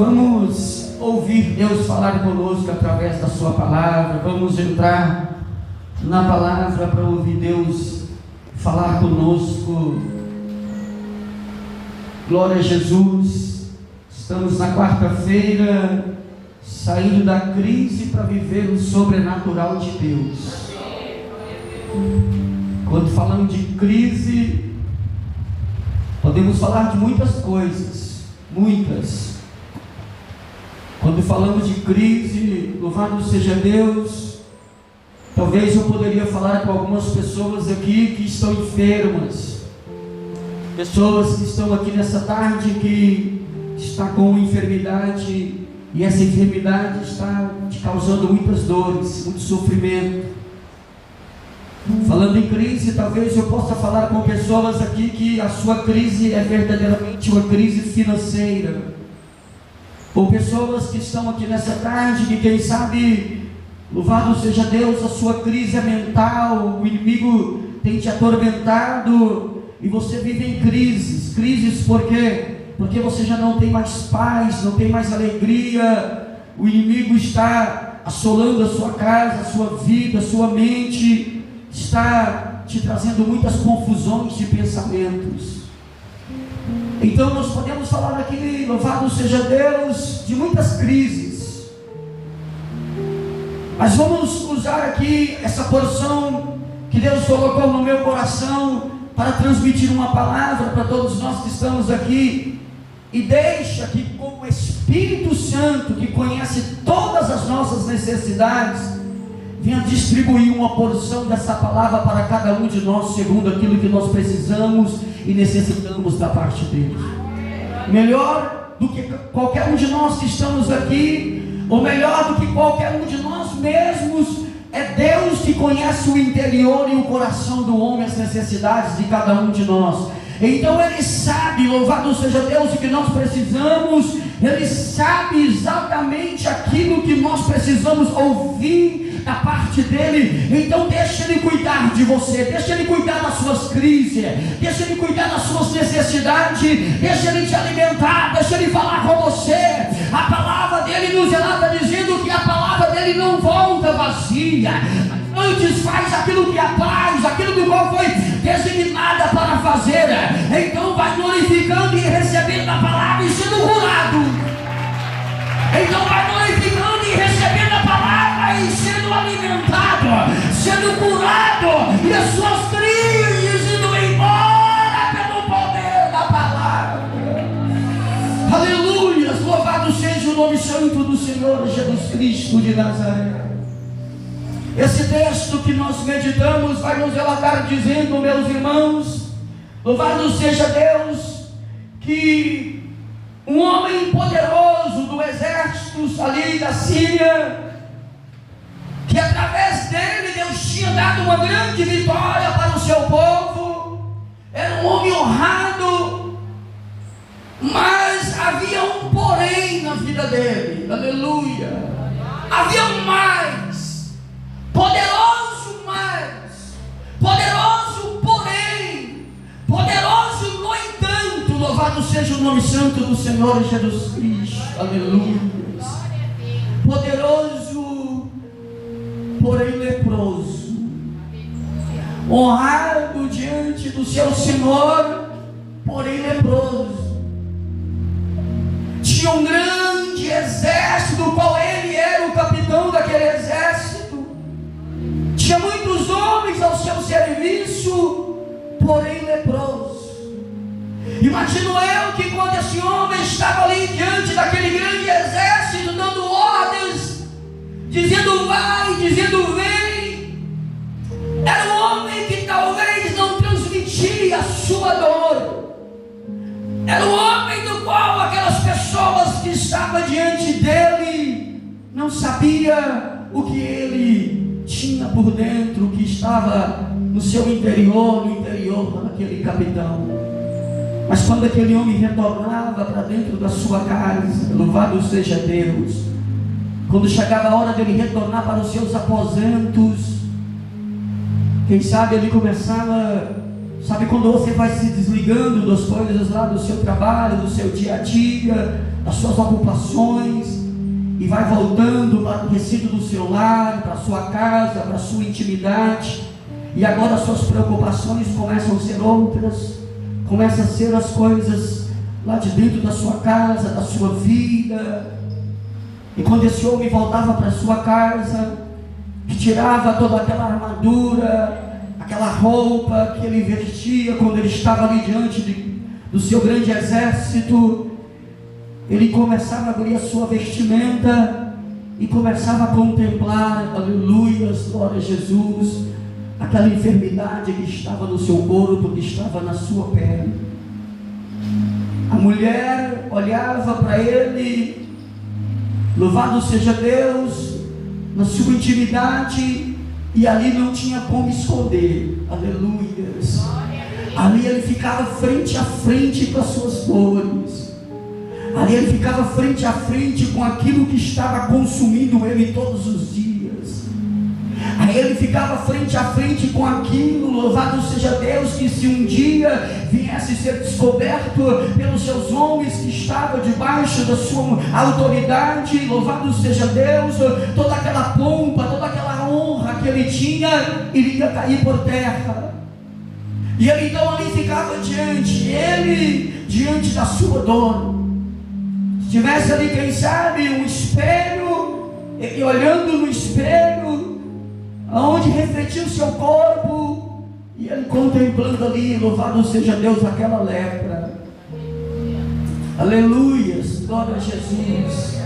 Vamos ouvir Deus falar conosco através da sua palavra. Vamos entrar na palavra para ouvir Deus falar conosco. Glória a Jesus. Estamos na quarta-feira, saindo da crise para viver o sobrenatural de Deus. Quando falamos de crise, podemos falar de muitas coisas, muitas. Quando falamos de crise, louvado seja Deus, talvez eu poderia falar com algumas pessoas aqui que estão enfermas, pessoas que estão aqui nessa tarde que está com enfermidade, e essa enfermidade está te causando muitas dores, muito sofrimento. Falando em crise, talvez eu possa falar com pessoas aqui que a sua crise é verdadeiramente uma crise financeira, ou pessoas que estão aqui nessa tarde que quem sabe, louvado seja Deus, a sua crise é mental, o inimigo tem te atormentado e você vive em crises por quê? Porque você já não tem mais paz, não tem mais alegria, o inimigo está assolando a sua casa, a sua vida, a sua mente, está te trazendo muitas confusões de pensamentos. Então nós podemos falar aqui, louvado seja Deus, de muitas crises, mas vamos usar aqui essa porção que Deus colocou no meu coração para transmitir uma palavra para todos nós que estamos aqui, e deixa que com o Espírito Santo, que conhece todas as nossas necessidades, venha distribuir uma porção dessa palavra para cada um de nós, segundo aquilo que nós precisamos e necessitamos da parte dele. Melhor do que qualquer um de nós que estamos aqui, ou melhor do que qualquer um de nós mesmos, é Deus que conhece o interior e o coração do homem, as necessidades de cada um de nós. Então Ele sabe, louvado seja Deus, o que nós precisamos. Ele sabe exatamente aquilo que nós precisamos ouvir da parte dele. Então deixa Ele cuidar de você, deixa Ele cuidar das suas crises, deixa Ele cuidar das suas necessidades, deixa Ele te alimentar, deixa Ele falar com você. A palavra dele nos relata dizendo que a palavra dele não volta vazia, antes faz aquilo que apraz, aquilo do qual foi designada para fazer. Então vai glorificando e recebendo a palavra e sendo curado. Então vai glorificando e recebendo a palavra e sendo alimentado, sendo curado, e as suas crises indo embora pelo poder da palavra. Aleluia, louvado seja o nome santo do Senhor Jesus Cristo de Nazaré. Esse texto que nós meditamos vai nos relatar dizendo, meus irmãos, louvado seja Deus, que um homem poderoso do exército ali da Síria, que através dele Deus tinha dado uma grande vitória para o seu povo, era um homem honrado, mas havia um porém na vida dele, aleluia, havia um mais, poderoso porém, poderoso no entanto, louvado seja o nome santo do Senhor Jesus Cristo, aleluia, poderoso, porém leproso, honrado diante do seu Senhor, porém leproso. Tinha um grande exército, do qual ele era o capitão daquele exército, tinha muitos homens ao seu serviço, porém leproso. Imagino eu que quando esse homem estava ali diante daquele grande exército, dando ordens, dizendo vai, dizendo vem, era um homem que talvez não transmitia a sua dor, era um homem do qual aquelas pessoas que estavam diante dele não sabia o que ele tinha por dentro, o que estava no seu interior, no interior daquele capitão. Mas quando aquele homem retornava para dentro da sua casa, louvado seja Deus, quando chegava a hora dele retornar para os seus aposentos, quem sabe ele começava Sabe quando você vai se desligando das coisas lá do seu trabalho, do seu dia a dia, das suas ocupações, e vai voltando para o recinto do seu lar, para a sua casa, para a sua intimidade, e agora as suas preocupações começam a ser outras, começam a ser as coisas lá de dentro da sua casa, da sua vida. E quando esse homem voltava para a sua casa, que tirava toda aquela armadura, aquela roupa que ele vestia quando ele estava ali diante do seu grande exército, ele começava a abrir a sua vestimenta e começava a contemplar, aleluias, glória a Jesus, aquela enfermidade que estava no seu corpo, que estava na sua pele. A mulher olhava para ele, louvado seja Deus, na sua intimidade, e ali não tinha como esconder, aleluias. Ali ele ficava frente a frente com as suas dores. Ali ele ficava frente a frente com aquilo que estava consumindo ele todos os dias. Aí ele ficava frente a frente com aquilo, louvado seja Deus, que se um dia viesse ser descoberto pelos seus homens que estavam debaixo da sua autoridade, louvado seja Deus, toda aquela pompa, toda aquela honra que ele tinha, iria cair por terra. E ele então ali ficava diante da sua dor. Se tivesse ali, quem sabe, um espelho, e olhando no espelho, aonde refletia o seu corpo, e ele contemplando ali, louvado seja Deus, aquela lepra. Aleluias, glória a Jesus.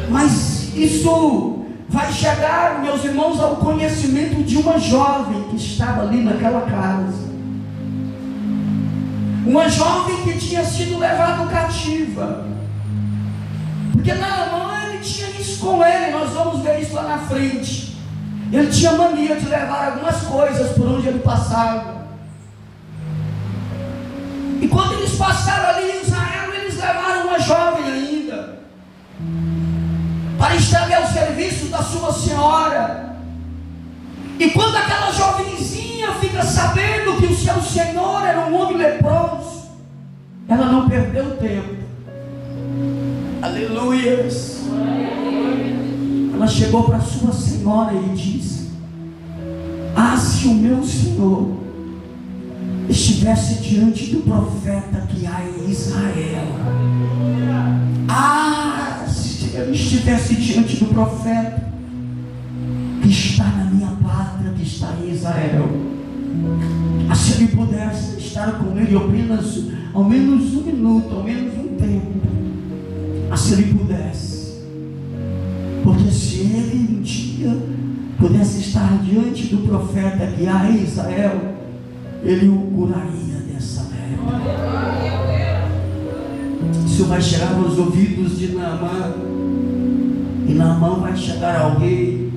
Mas isso vai chegar, meus irmãos, ao conhecimento de uma jovem que estava ali naquela casa. Uma jovem que tinha sido levada cativa. Porque Naamã, ele tinha isso com ele, nós vamos ver isso lá na frente. Ele tinha mania de levar algumas coisas por onde ele passava. E quando eles passaram ali em Israel, eles levaram uma jovem ainda, para estar ao serviço da sua senhora. E quando aquela jovenzinha fica sabendo que o seu senhor era um homem leproso, ela não perdeu tempo. Aleluias. Ela chegou para sua senhora e disse: se o meu senhor estivesse diante do profeta que há em Israel, se ele estivesse diante do profeta que está na minha pátria, que está em Israel, se ele pudesse estar com ele ao menos um minuto, ao menos um tempo, se ele pudesse, porque se ele um dia pudesse estar diante do profeta que há em Israel, ele o curaria dessa lepra. Isso vai chegar aos ouvidos de Naamã, e Naamã vai chegar ao rei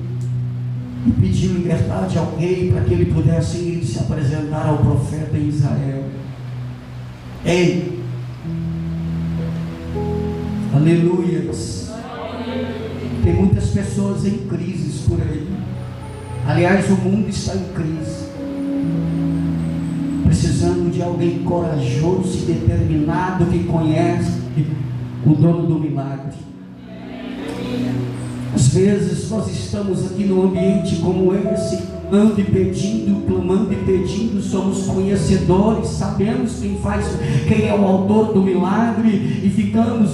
e pedir liberdade ao rei para que ele pudesse ir se apresentar ao profeta em Israel. Ei, aleluias. Tem muitas pessoas em crises por aí. Aliás, o mundo está em crise, precisando de alguém corajoso e determinado que conhece o dono do milagre. Às vezes nós estamos aqui num ambiente como esse, clamando e pedindo, somos conhecedores, sabemos quem é o autor do milagre, e ficamos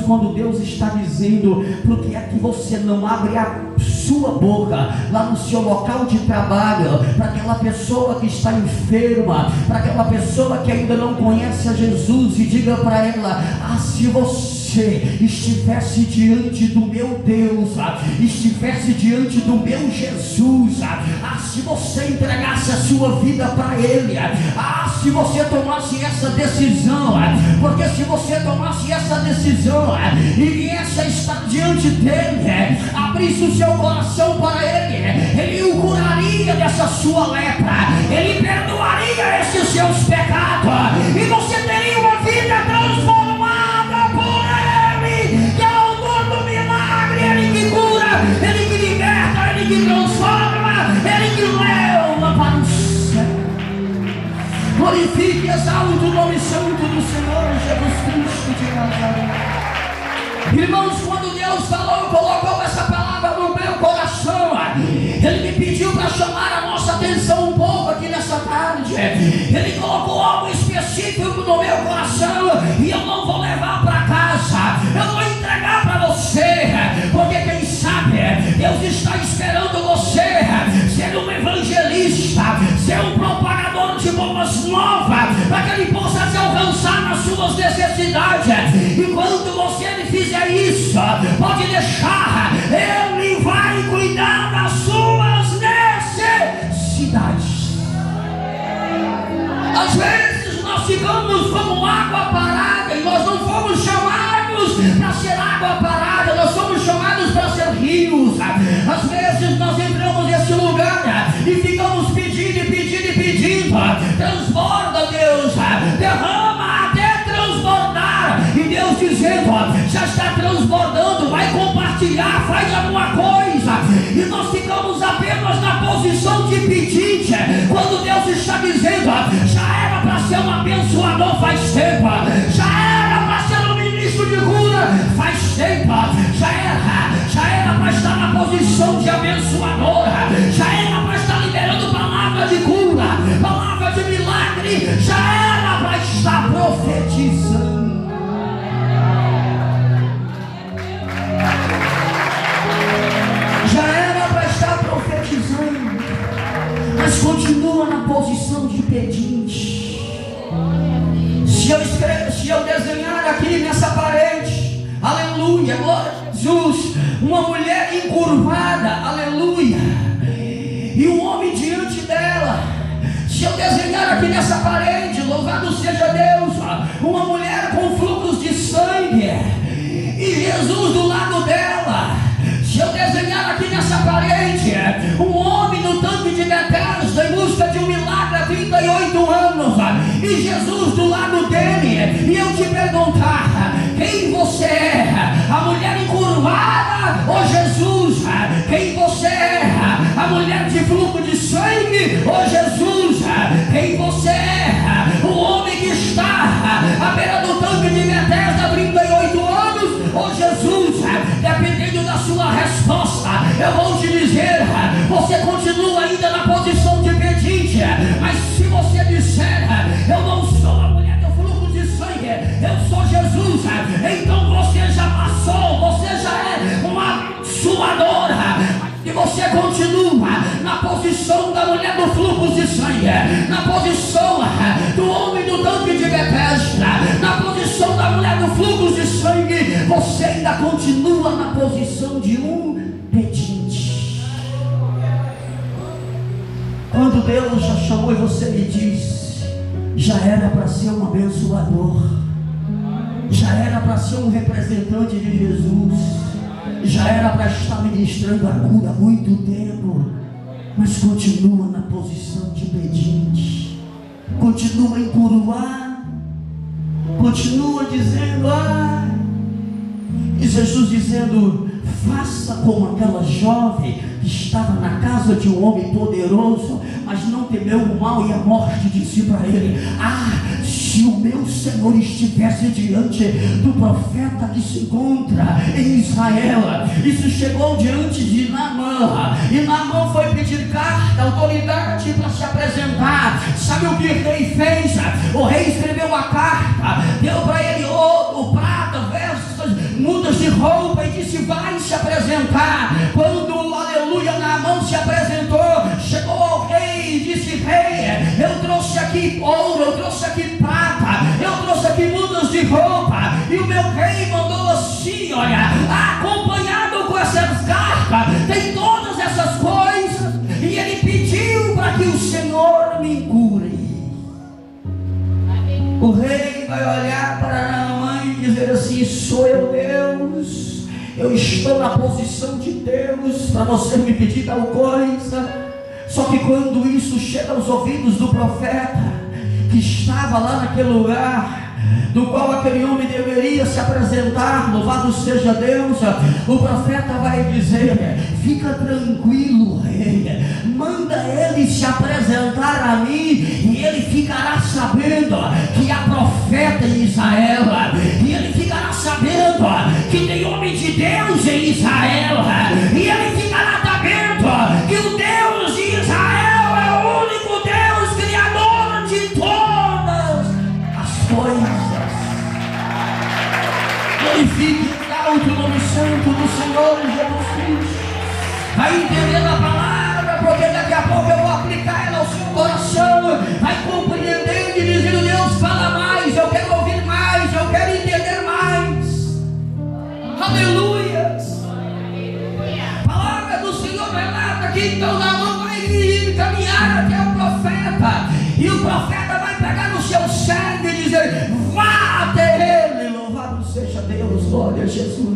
quando Deus está dizendo: por que é que você não abre a sua boca lá no seu local de trabalho, para aquela pessoa que está enferma, para aquela pessoa que ainda não conhece a Jesus, e diga para ela: se você estivesse diante do meu Deus, estivesse diante do meu Jesus, se você entregasse a sua vida para Ele, se você tomasse essa decisão, porque se você tomasse essa decisão e viesse a estar diante dEle, abrisse o seu coração para Ele o curaria dessa sua lepra, Ele perdoaria esses seus pecados, e você teria uma vida transformada por Ele, que é o autor do milagre, Ele que cura, Ele que liberta, Ele que transforma, Ele que leva para o céu. exalto o nome santo do Senhor Jesus Cristo de Nazaré. Irmãos, quando Deus colocou essa palavra no meu coração, Ele me pediu para chamar a nossa atenção um pouco aqui nessa tarde. Ele colocou algo específico no meu coração e eu não vou levar para casa, eu vou entregar para você, porque quem sabe Deus está esperando você ser um evangelista, ser um propagador de boas novas, para que Ele possa te alcançar nas suas necessidades. E quando você fizer isso, pode deixar, Ele vai cuidar das suas necessidades. Às vezes nós ficamos como água parada, e nós não fomos chamados para ser água parada, nós somos chamados para ser rios. Às vezes nós entramos nesse lugar e ficamos pedindo, transborda, Deus, derrama até transbordar, e Deus dizendo, já está transbordando, vai compartilhar, faz alguma coisa, e nós ficamos apenas na posição de pedinte, quando Deus está dizendo, já era para ser um abençoador faz tempo, já era para ser um ministro de cura faz tempo, já era para estar na posição de abençoador, já era para estar liberando palavra de cura, palavra de milagre, já era para estar profetizando. Já era para estar profetizando, mas continua na posição de pedinte. Se eu desenhar aqui nessa parede, aleluia, glória a Jesus, uma mulher encurvada, aleluia, e um homem diante dela. Se eu desenhar aqui nessa parede, louvado seja Deus, uma mulher com fluxos de sangue, e Jesus do lado dela. Se eu desenhar aqui nessa parede, um homem no tanque de Betesda em busca de um milagre há 38 anos, e Jesus do lado dele, e eu te perguntar, quem você é? A mulher encurvada ou Jesus? Quem você é? A mulher de fluxo de sangue ou Jesus? Quem você é? O homem que está à beira do tanque de Betesda há 38 anos ou Jesus? Dependendo da sua resposta, eu vou te dizer, você continua ainda na posição de pedinte, mas se você disser, eu não sou a mulher do fluxo de sangue, eu sou Jesus, então você já passou, você já é uma abençoadora, e você continua na posição da mulher do fluxo de sangue, na posição do homem do tanque de Betesda, na posição da mulher do fluxo de sangue, você ainda continua na posição de um pedinte. Quando Deus já chamou e você me diz, já era para ser um abençoador, já era para ser um representante de Jesus, já era para estar ministrando a cura há muito tempo, mas continua na posição de pedinte, continua a encurvar, continua dizendo, e Jesus dizendo, faça como aquela jovem que estava na casa de um homem poderoso, mas não temeu o mal, e a morte disse para ele, se o meu Senhor estivesse diante do profeta que se encontra em Israel. Isso chegou diante de Naamã, e Naamã foi pedir carta, autoridade para se apresentar. Sabe o que o rei fez? O rei escreveu a carta, deu para ele ouro, prata, vestes, mudas de roupa, e disse, vai se apresentar. Quando, aleluia, Naamã se apresentou, chegou ao rei e disse, rei, eu trouxe aqui ouro, eu trouxe aqui prata, eu trouxe aqui mudas de roupa. E o meu rei mandou assim, olha, acompanhado com essas cartas, tem todas essas coisas, e ele pediu para que o Senhor me cure. O rei vai olhar para Naamã e dizer assim, sou eu, Deus, eu estou na posição de Deus para você me pedir tal coisa. Só que quando isso chega aos ouvidos do profeta, que estava lá naquele lugar, do qual aquele homem deveria se apresentar, louvado seja Deus, o profeta vai dizer: fica tranquilo, rei, manda ele se apresentar a mim, e ele ficará sabendo que há profeta em Israel, e ele ficará sabendo que tem homem de Deus em Israel, e ele ficará sabendo que o Deus de Israel é o único Deus criador de todas as coisas. Glorifique e exalte o nome santo do Senhor Jesus Cristo. Vai entender a palavra, porque daqui a pouco eu vou aplicar ela ao seu coração. Vai compreender e dizer: Deus, fala mais, eu quero ouvir mais, eu quero entender mais. Aleluia. A palavra do Senhor relata que então Naamã vai caminhar até o profeta, e o profeta vai pegar no seu sangue e dizer: vá até ele. Louvado seja Deus, glória a Jesus.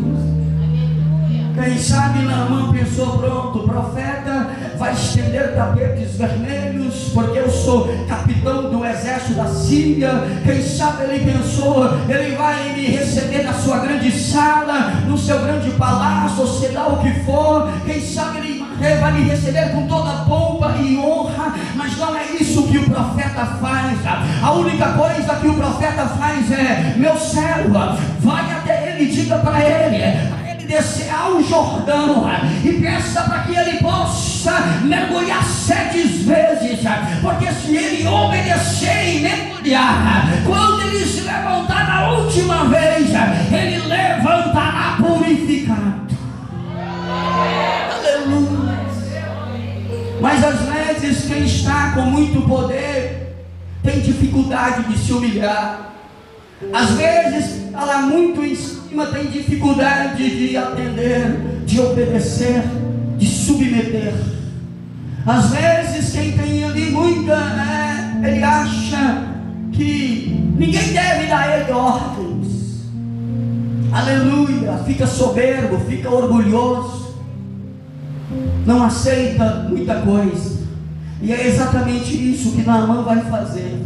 Quem sabe Naamã pensou: pronto, o profeta vai estender tapetes vermelhos, porque eu sou capitão do exército da Síria. Quem sabe ele pensou: ele vai me receber na sua grande sala, no seu grande palácio, ou sei lá o que for. Quem sabe ele vai me receber com toda a pompa e honra. Mas não é isso que o profeta faz. A única coisa que o profeta faz é: meu servo, vai até ele e diga para ele descer ao Jordão e peça para que ele possa mergulhar 7 vezes, porque se ele obedecer e mergulhar, quando ele se levantar na última vez, ele levantará purificado. Aleluia. Mas às vezes quem está com muito poder tem dificuldade de se humilhar. Às vezes está lá muito em cima, tem dificuldade de atender, de obedecer, de submeter. Às vezes quem tem ali muita, ele acha que ninguém deve dar a ele ordens. Aleluia. Fica soberbo, fica orgulhoso, não aceita muita coisa. E é exatamente isso que Naamã vai fazer.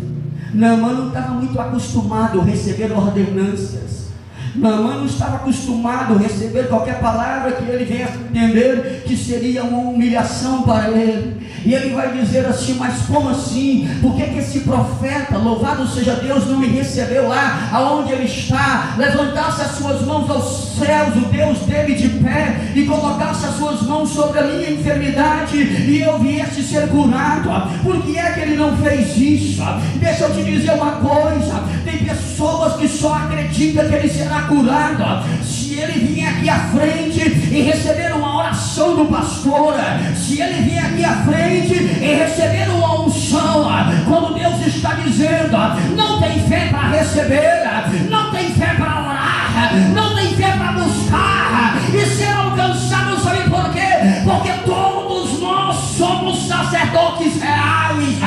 Naamã não estava muito acostumado a receber ordenâncias. Naamã não estava acostumado a receber qualquer palavra que ele venha entender que seria uma humilhação para ele. E ele vai dizer assim: mas como assim? Por que esse profeta, louvado seja Deus, não me recebeu lá aonde ele está? Levantasse as suas mãos aos céus, o Deus dele de pé, e colocasse as suas mãos sobre a minha enfermidade, e eu viesse ser curado. Por que é que ele não fez isso? Deixa eu te dizer uma coisa: tem pessoas que só acreditam que ele será curado se ele vier aqui à frente e receber uma oração do pastor, se ele vier aqui à frente e receber uma unção. Quando Deus está dizendo: não tem fé para receber, não tem fé para orar, não tem fé para buscar e ser alcançado. Sabe por quê? Porque todos nós somos sacerdotes reais,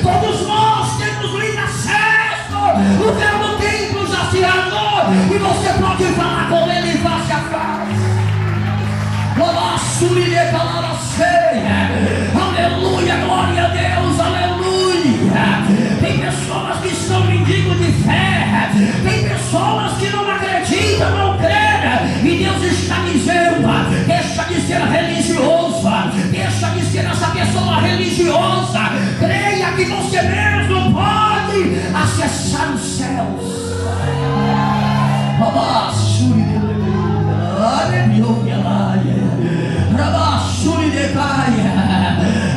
todos nós temos livre acesso. O véu do templo já se rasgou e você pode falar com ele face a face. Aleluia, glória a Deus, aleluia. Tem pessoas que são mendigos de fé, tem pessoas que não acreditam, não creem, e Deus está dizendo: deixa de ser religioso, deixa de ser essa pessoa religiosa, creia que você mesmo pode acessar os céus.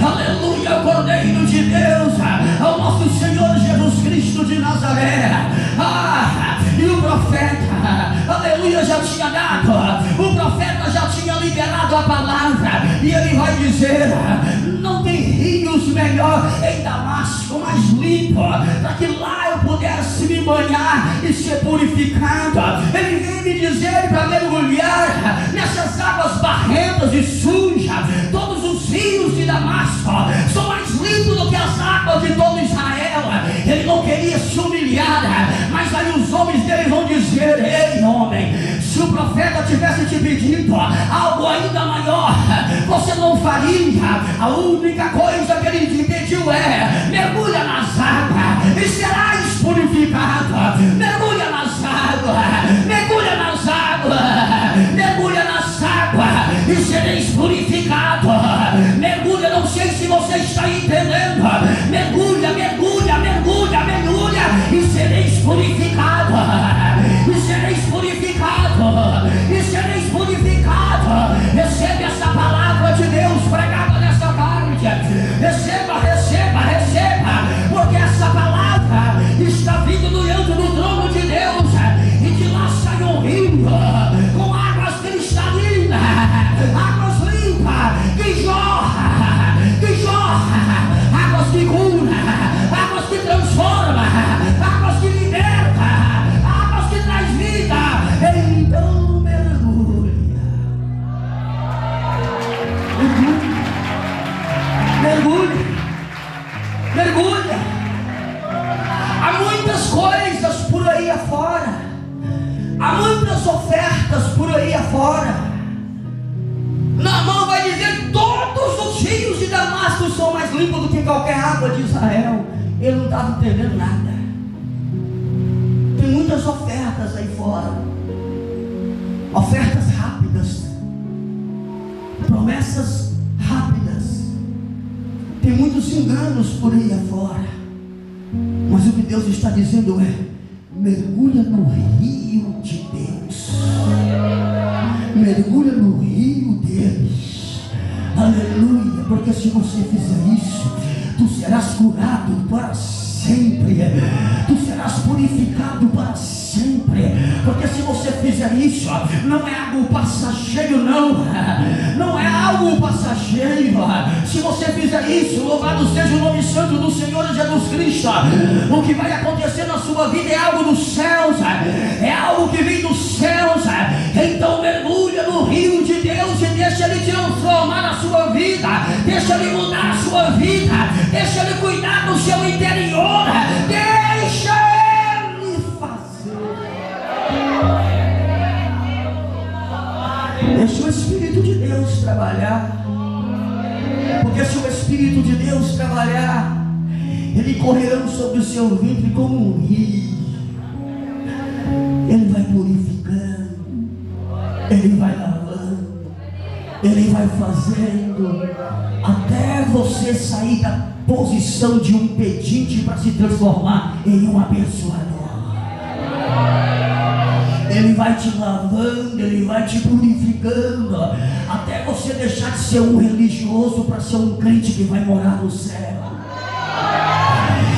Aleluia, o Cordeiro de Deus, ao nosso Senhor Jesus Cristo de Nazaré. E o profeta, aleluia, já tinha dado, o profeta já tinha liberado a palavra, e ele vai dizer: não tem rios melhor em Damasco, mais limpo, para que lá eu pudesse me banhar e ser purificado. Ele vem me dizer para mergulhar nessas águas barrentas e sujas. Todos os rios de Damasco são mais limpos do que as águas de todo Israel. Ele não queria se humilhar, mas aí os homens dele vão dizer: ei homem, se o profeta tivesse te pedido algo ainda maior, você não faria. A única coisa que ele te pediu é: mergulha nas águas e serás purificado. Mergulha águas, mergulha nas águas, mergulha nas águas e sereis purificados. Mergulha, não sei se você está entendendo. Mergulha, mergulha, mergulha, mergulha e sereis purificados. E sereis purificados. E sereis purificados. Recebe essa palavra de Deus pregada nessa tarde. Receba, receba, receba, porque essa palavra está vindo diante do trono de Deus, e de lá sai um rio com águas cristalinas, águas limpas, que jorra, águas que cura, águas que transforma, águas que liberta, águas que traz vida. Então mergulha, mergulha, mergulha. Há muitas coisas por aí afora, há muitas ofertas por aí afora. Naamã vai dizer: todos os rios de Damasco são mais limpos do que qualquer água de Israel. Ele não estava entendendo nada. Tem muitas ofertas aí fora, ofertas rápidas, promessas rápidas. Tem muitos enganos por aí afora. Mas o que Deus está dizendo é: mergulha no rio de Deus, mergulha no rio deles, aleluia, porque se você fizer isso, tu serás curado para sempre, tu serás purificado para sempre, porque se você fizer isso, não é algo passageiro, não é algo passageiro. Se você fizer isso, louvado seja o nome santo do Senhor Jesus Cristo, o que vai acontecer na sua vida é algo dos céus, é algo que vem dos céus. Então mergulha no rio de Deus e deixa Ele transformar a sua vida, deixa Ele mudar a sua vida, deixa Ele cuidar do seu interior, deixa Ele fazer. Deixa o Espírito de Deus trabalhar, porque se o Espírito de Deus trabalhar, Ele correrá sobre o seu ventre como um rio. Ele vai purificando, Ele vai lavando, Ele vai fazendo, até você sair da posição de um pedinte para se transformar em um abençoador. Ele vai te lavando, Ele vai te purificando, até você deixar de ser um religioso para ser um crente que vai morar no céu.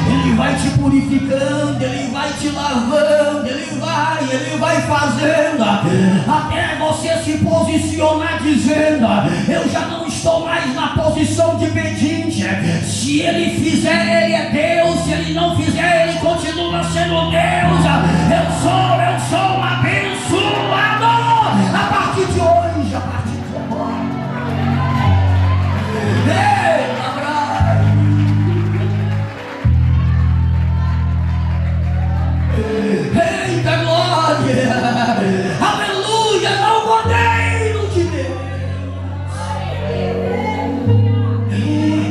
Ele vai te purificando, Ele vai te lavando, Ele vai fazendo, até você se posicionar dizendo: eu já não estou mais na posição de pedinte. Se Ele fizer, Ele é Deus. Se Ele não fizer, Ele continua sendo Deus. Eu sou um abençoador a partir de hoje, a partir de agora. Eita glória, aleluia, não Cordeiro de Deus.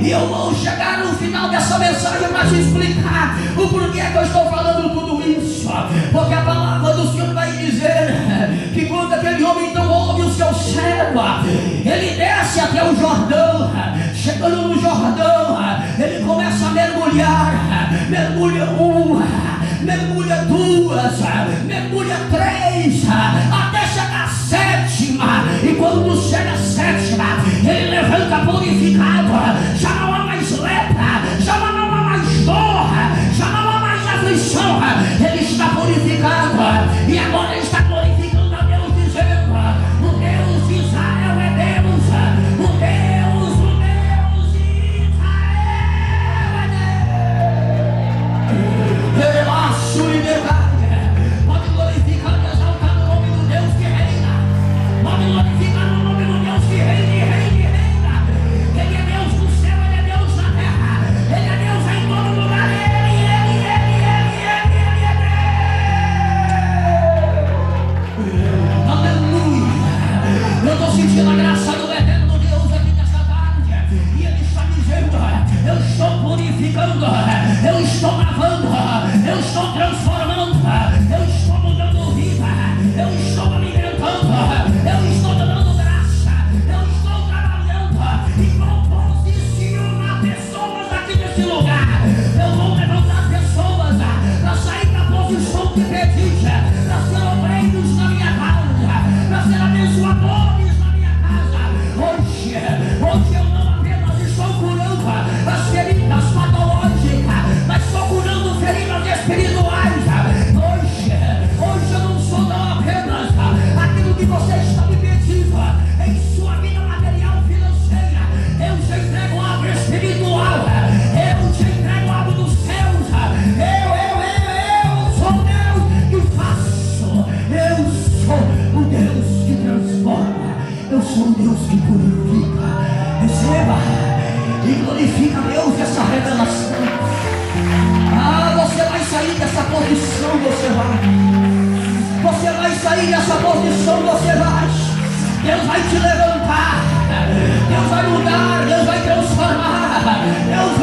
E eu vou chegar no final dessa mensagem para te explicar o porquê que eu estou falando tudo isso. Porque a palavra do Senhor vai dizer que quando aquele homem então ouve o seu servo, ele desce até o Jordão. Chegando no Jordão, ele começa a mergulhar. Mergulha uma, mergulha duas, mergulha três, até chegar a sétima. E quando chega a sétima, ele levanta purificado. Já não há mais lepra, já não há mais dor, já não há mais aflição. Ele está purificado e agora ele está glorificando a Deus, dizendo: o Deus de Israel é Deus, o Deus de Israel é Deus. Relaxo e verdade. Pode glorificar e exaltar o nome do Deus Deus que purifica. Receba e glorifica Deus dessa revelação. Você vai sair dessa posição, você vai sair dessa posição, você vai. Deus vai te levantar, Deus vai mudar, Deus vai transformar, Deus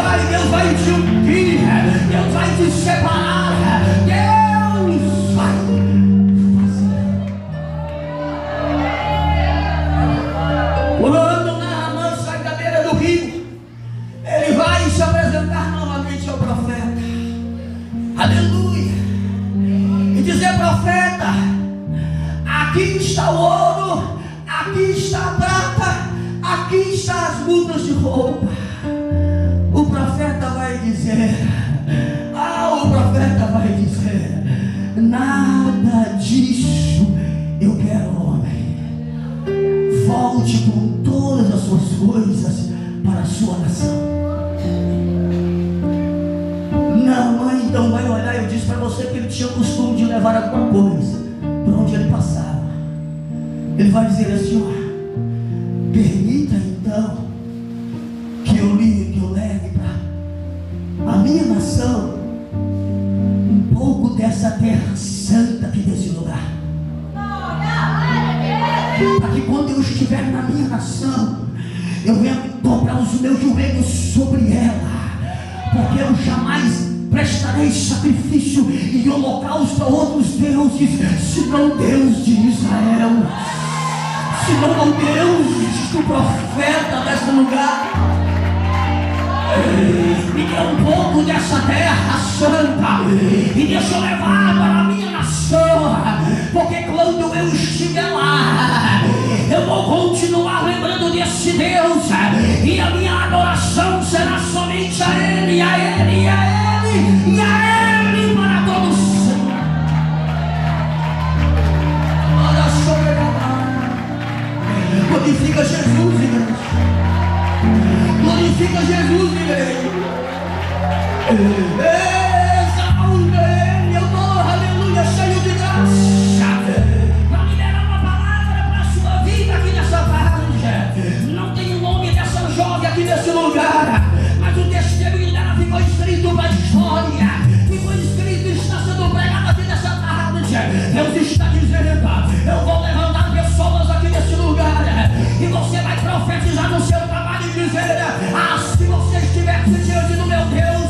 vai te ungir, Deus vai te separar, Deus vai fazer. Quando Naamã sai da beira do rio, ele vai se apresentar novamente ao profeta. Aleluia. E dizer: profeta, aqui está o ouro, aqui está a prata, aqui estão as mudas de roupa. O profeta vai dizer: nada disso eu quero, homem. Volte com todas as suas coisas para a sua nação. Naamã então vai olhar. Eu disse para você que ele tinha o costume de levar alguma coisa por onde ele passava. Ele vai dizer assim: permita então que eu leve para a minha nação um pouco dessa terra santa aqui desse lugar, para que quando eu estiver na minha nação, eu venha dobrar os meus joelhos sobre ela, porque eu jamais prestarei sacrifício e holocausto a outros deuses, senão Deus de Israel, senão o Deus do profeta desse lugar. Me dê um pouco dessa terra santa e deixa eu levar para a minha nação, porque quando eu estiver lá, eu vou continuar lembrando desse Deus, e a minha adoração será somente a Ele, a Ele, a Ele, e a Ele para todos sempre. Olha sobre a glorifica Jesus, igreja. Glorifica Jesus, igreja. Exalta Ele. Eu estou, aleluia, cheio de graça para liberar uma palavra para a sua vida aqui nessa tarde. Não tem o nome dessa jovem aqui nesse lugar, mas o testemunho dela ficou escrito para a história, ficou escrito e está sendo pregado aqui nessa tarde. Deus está dizendo: eu vou levantar pessoas aqui nesse lugar, e você vai profetizar no seu trabalho e dizer: se você estivesse diante do meu Deus,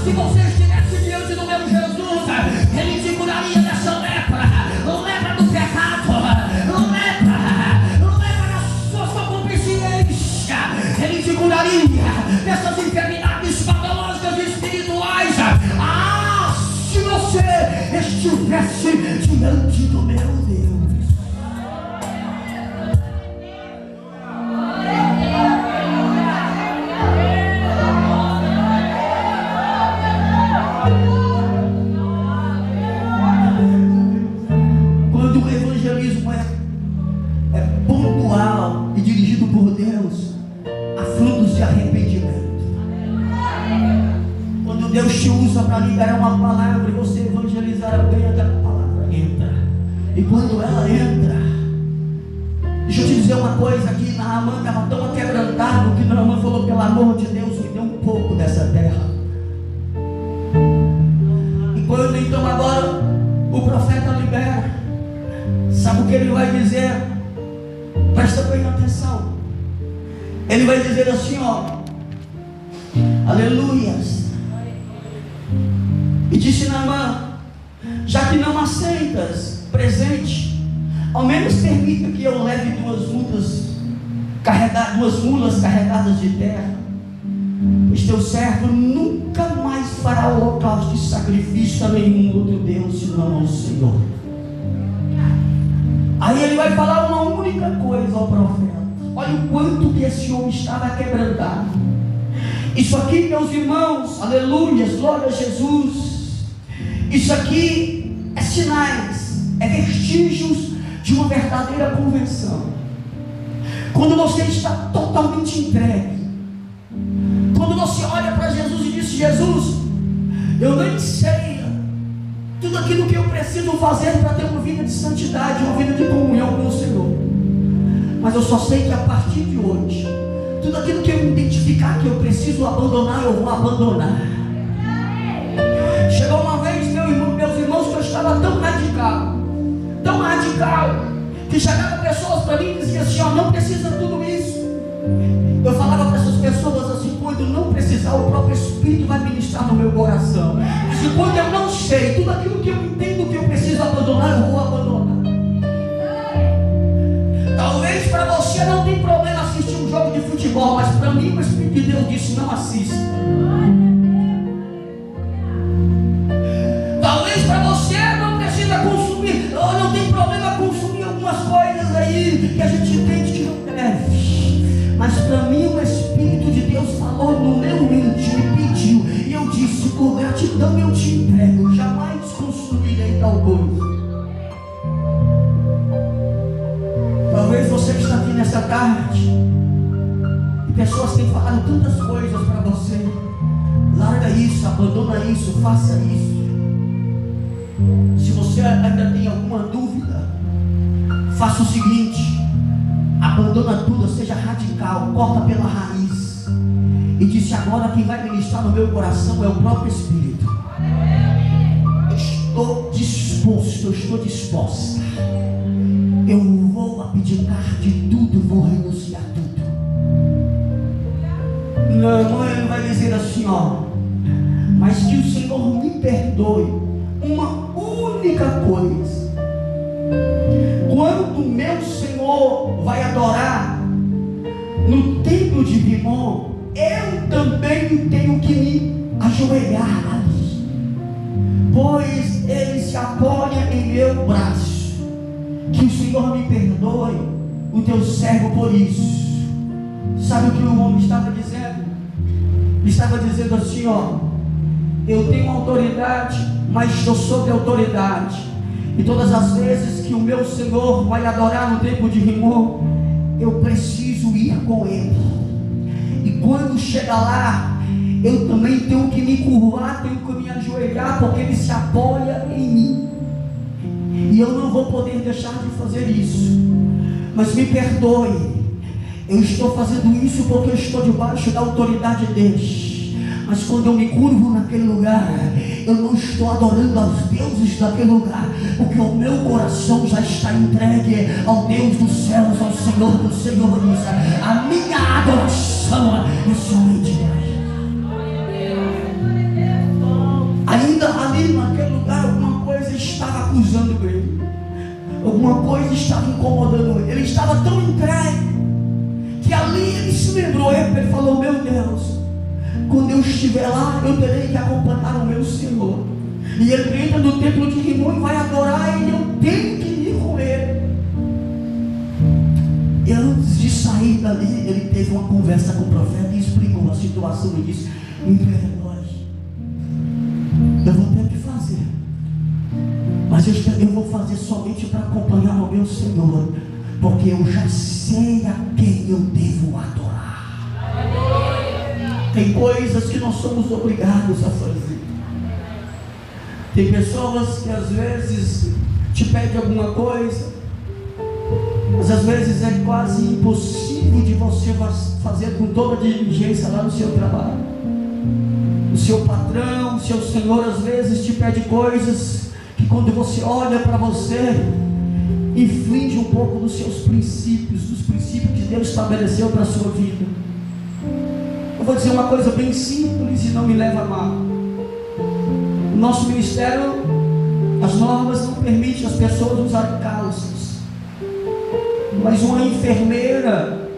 se você estivesse diante do meu Jesus, Ele te curaria dessa lepra do pecado, lepra da sua concupiscência. Ele te curaria dessas enfermidades patológicas espirituais. Se você estivesse diante do meu Deus. Quando o evangelismo é pontual e dirigido por Deus, há frutos de arrependimento. Quando Deus te usa para liberar uma palavra e você evangelizar alguém, aquela palavra entra. E quando ela entra, deixa eu te dizer uma coisa aqui: Naamã estava tão aquebrantado que Naamã falou: pelo amor de Deus, me dê um pouco dessa terra. E quando então agora o profeta libera, sabe o que ele vai dizer? Presta bem atenção. Ele vai dizer assim: aleluias. E disse Naamã: já que não aceitas presente, ao menos permita que eu leve duas mulas carregadas de terra, pois teu servo nunca mais fará holocausto e sacrifício a nenhum outro Deus senão ao Senhor. Aí ele vai falar uma única coisa ao profeta. Olha o quanto que esse homem estava quebrantado. Isso aqui, meus irmãos, aleluias, glória a Jesus, isso aqui é sinais, é vestígios de uma verdadeira conversão. Quando você está totalmente entregue, quando você olha para Jesus e diz: Jesus, eu nem sei tudo aquilo que eu preciso fazer para ter uma vida de santidade, uma vida de comunhão com o Senhor, Mas eu só sei que a partir de hoje, tudo aquilo que eu identificar que eu preciso abandonar, eu vou abandonar. Chegou uma vez, meus irmãos, que eu estava tão radical, que chegavam pessoas para mim e diziam assim: ó, não precisa tudo isso. Eu falava para essas pessoas assim: quando não precisar, o próprio Espírito vai ministrar no meu coração. Se quando eu não sei, tudo aquilo que eu entendo que eu preciso abandonar, eu vou abandonar. Talvez para você não tem problema assistir um jogo de futebol, mas para mim o Espírito de Deus disse: não assista. Talvez para você não precisa consumir, ou não tem problema consumir algumas coisas aí que a gente entende que não deve. Mas para mim o Espírito de Deus falou no meu íntimo, me pediu, e eu disse: por gratidão eu te entrego, jamais consumirei tal coisa. Talvez você está aqui nessa tarde e pessoas têm falado tantas coisas para você: larga isso, abandona isso, faça isso. Se você ainda tem alguma dúvida, faça o seguinte: abandona tudo, seja radical, corta pela raiz. E disse: agora quem vai ministrar no meu coração é o próprio Espírito. Eu estou disposto, eu estou disposta. Eu vou abdicar de tudo, vou renunciar a tudo. Minha mãe vai dizer assim: ó, mas que o Senhor me perdoe uma única coisa. Quando meu Senhor vai adorar no templo de Rimon, eu também tenho que me ajoelhar ali, pois ele se apoia em meu braço. Que o Senhor me perdoe, o teu servo, por isso. Sabe o que o homem estava dizendo? Ele estava dizendo assim: ó, eu tenho autoridade, mas estou sob autoridade. E todas as vezes que o meu Senhor vai adorar no templo de Rimon, eu preciso ir com ele. E quando chega lá, eu também tenho que me curvar, tenho que me ajoelhar, porque ele se apoia em mim. E eu não vou poder deixar de fazer isso. Mas me perdoe, eu estou fazendo isso porque eu estou debaixo da autoridade de Deus. Mas quando eu me curvo naquele lugar, eu não estou adorando aos deuses daquele lugar, porque o meu coração já está entregue ao Deus dos céus, ao Senhor dos senhores. A minha adoração é somente Ele. Ainda ali naquele lugar, alguma coisa estava acusando ele, alguma coisa estava incomodando ele. Ele estava tão entregue que ali ele se lembrou. Ele falou: meu Deus, quando eu estiver lá, eu terei que acompanhar o meu Senhor. E ele entra no templo de Rimon e vai adorar, e eu tenho que ir com ele. E antes de sair dali, ele teve uma conversa com o profeta e explicou a situação e disse: me perdoe, eu vou ter que fazer, mas eu vou fazer somente para acompanhar o meu Senhor, porque eu já sei a quem eu devo adorar. Tem coisas que nós somos obrigados a fazer. Tem pessoas que às vezes te pedem alguma coisa, mas às vezes é quase impossível de você fazer com toda a diligência lá no seu trabalho. O seu patrão, o seu senhor às vezes te pede coisas que quando você olha para você, infringe um pouco dos seus princípios, dos princípios que Deus estabeleceu para a sua vida. Eu vou dizer uma coisa bem simples e não me leva a mal. No nosso ministério, as normas não permitem as pessoas usarem calças, mas uma enfermeira,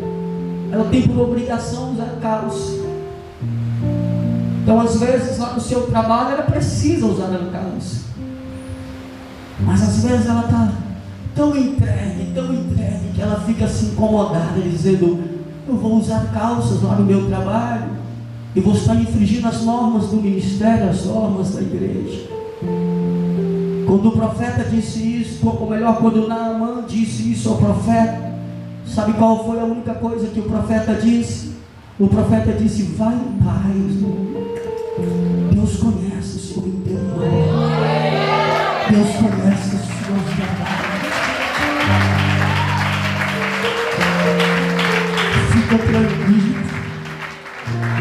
ela tem por obrigação usar calça. Então às vezes lá no seu trabalho ela precisa usar a calça, mas às vezes ela está tão entregue que ela fica assim incomodada, dizendo: eu vou usar calças lá no meu trabalho, e vou estar infringindo as normas do ministério, as normas da igreja. Quando o profeta disse isso, ou melhor, quando Naamã disse isso ao profeta, sabe qual foi a única coisa que o profeta disse? O profeta disse: vai em paz. Deus conhece o seu interior, Deus conhece as suas verdades. Fica tranquilo.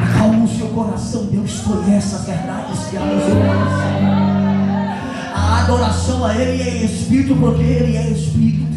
Acalma o seu coração. Deus conhece as verdades que há no seu coração. A adoração a Ele é Espírito, porque Ele é Espírito.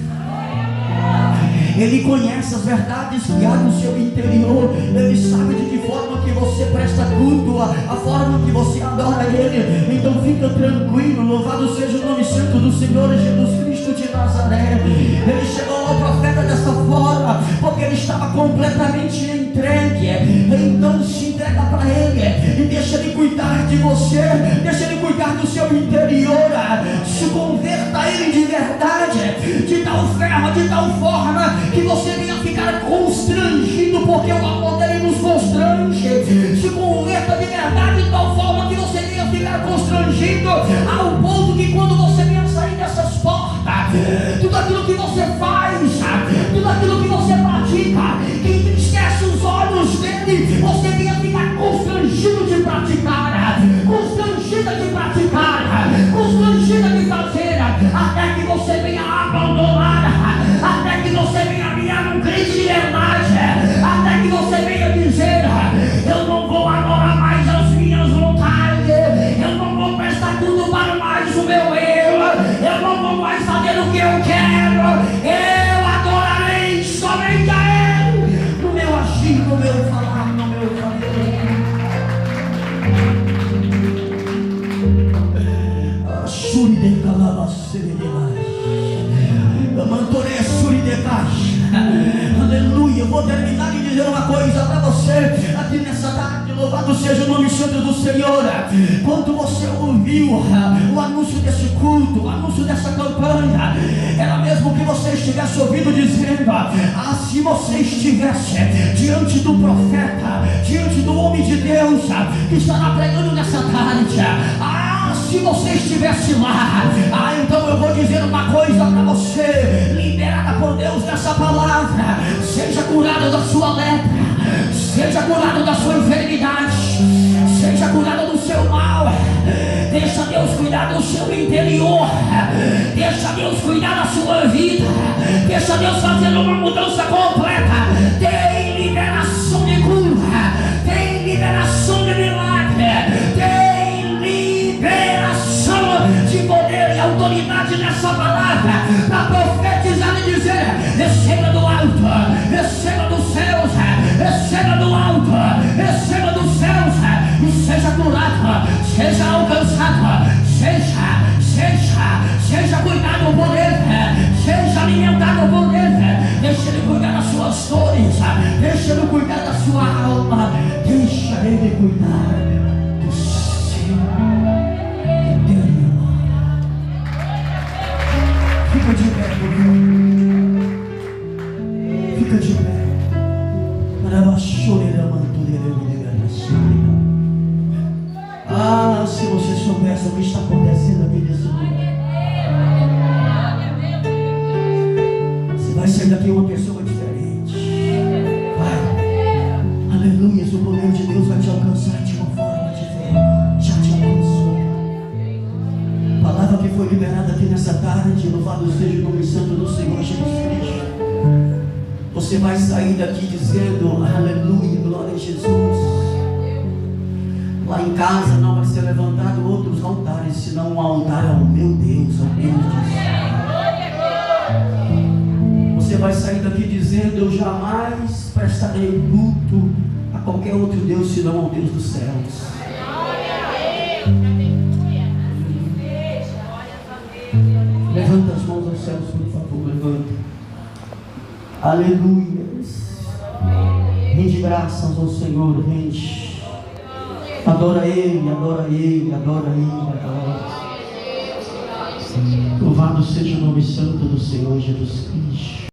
Ele conhece as verdades que há no seu interior. Ele sabe de que forma que você presta culto, a forma que você adora Ele. Então fica tranquilo. Louvado seja o nome santo do Senhor Jesus Cristo de Nazaré. Ele chegou ao profeta desta forma porque ele estava completamente entregue. Então se entrega para Ele e deixa Ele cuidar de você. Deixa Ele cuidar do seu interior. Se converta a Ele de verdade, de tal forma que você venha ficar constrangido, porque o amor dele nos constrange. Se converta de verdade de tal forma que você venha ficar constrangido, ao ponto que quando você venha sair dessas portas, tudo aquilo que você faz, tudo aquilo que você pratica, que entristece os olhos dele, você venha ficar constrangido de praticar, constrangida de praticar, constrangida de fazer, até que você venha abandonar, até que você venha virar um crente de verdade, até que você venha dizer: eu não vou adorar mais as minhas vontades, eu não vou prestar tudo para mais o meu eu não vou mais fazer o que eu quero, eu adorarei somente a Ele, no meu agir, no meu falar, no meu fazer. Suri de calabacere demais. Aleluia. Eu vou terminar de dizer uma coisa para você aqui nessa tarde. Louvado seja o nome santo do Senhor. Quando você ouviu o anúncio desse culto, o anúncio dessa campanha, era mesmo que você estivesse ouvindo dizendo: se você estivesse diante do profeta, diante do homem de Deus que estará pregando nessa tarde, se você estivesse lá, então eu vou dizer uma coisa para você, liberada por Deus nessa palavra: seja curado da sua lepra, seja curado da sua enfermidade, seja curado do seu mal. Deixa Deus cuidar do seu interior, deixa Deus cuidar da sua vida, deixa Deus fazer uma mudança completa. Tem liberação de cura, tem liberação de milagre, tem liberação de poder e autoridade nessa palavra, para profetizar e dizer: receba do alto, receba dos céus, receba do alto, receba dos céus, e seja curado, seja alcançado, seja cuidado por Ele, seja alimentado por Ele. Deixa Ele cuidar das suas dores, deixa Ele cuidar da sua alma, deixa Ele cuidar do seu interior. Fica de pé, por favor. Fica de pé. Se você soubesse o que está acontecendo aqui nesse lugar, você vai sair daqui uma pessoa diferente. Vai. Aleluia. O poder de Deus vai te alcançar de uma forma diferente. Já te alcançou. Palavra que foi liberada aqui nessa tarde. Louvado seja o nome santo do Senhor Jesus Cristo. Você vai sair daqui dizendo: aleluia, glória a Jesus. Lá em casa não vai ser levantado outros altares, senão um altar ao meu Deus, ao Deus do céu. Você vai sair daqui dizendo: eu jamais prestarei culto a qualquer outro Deus, senão ao Deus dos céus. Levanta as mãos aos céus, por favor, levanta. Aleluia. Rende graças ao Senhor, rende. Adora Ele, adora Ele, adora Ele, adora. Louvado seja o nome santo do Senhor Jesus Cristo.